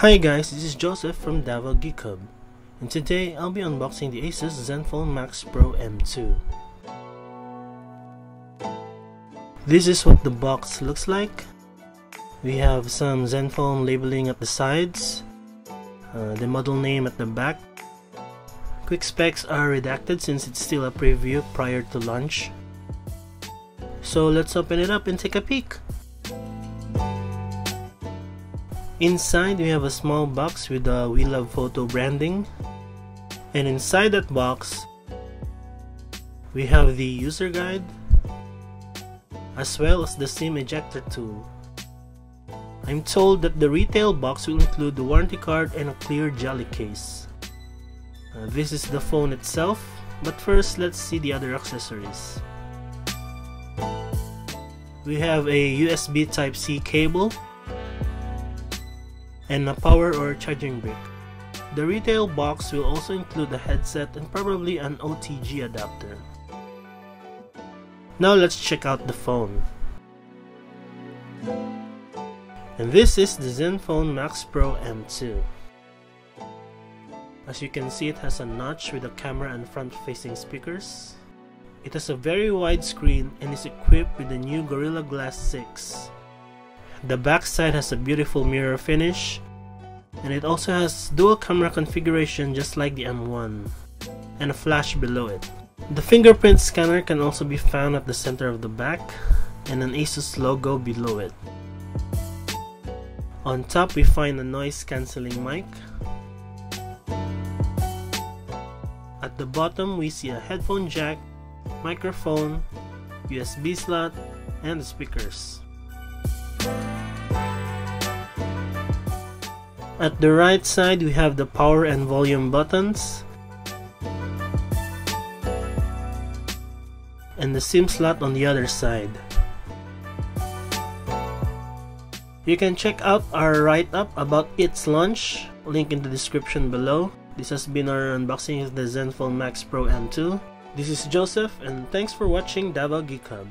Hi guys, this is Joseph from LAKEY, and today I'll be unboxing the Asus ZenFone Max Pro M2. This is what the box looks like. We have some ZenFone labeling at the sides, the model name at the back. Quick specs are redacted since it's still a preview prior to launch. So let's open it up and take a peek. Inside we have a small box with the We Love Photo branding, and inside that box we have the user guide as well as the SIM ejector tool. I'm told that the retail box will include the warranty card and a clear jelly case. This is the phone itself, but first let's see the other accessories. We have a USB Type-C cable and a power or charging brick. The retail box will also include a headset and probably an OTG adapter. Now let's check out the phone. And this is the ZenFone Max Pro M2. As you can see, it has a notch with a camera and front-facing speakers. It has a very wide screen and is equipped with the new Gorilla Glass 6. The back side has a beautiful mirror finish, and it also has dual camera configuration just like the M1, and a flash below it. The fingerprint scanner can also be found at the center of the back, and an Asus logo below it. On top we find a noise cancelling mic. At the bottom we see a headphone jack, microphone, USB slot, and the speakers. At the right side we have the power and volume buttons, and the SIM slot on the other side. You can check out our write-up about its launch, link in the description below. This has been our unboxing of the ZenFone Max Pro M2. This is Joseph, and thanks for watching LAKEY.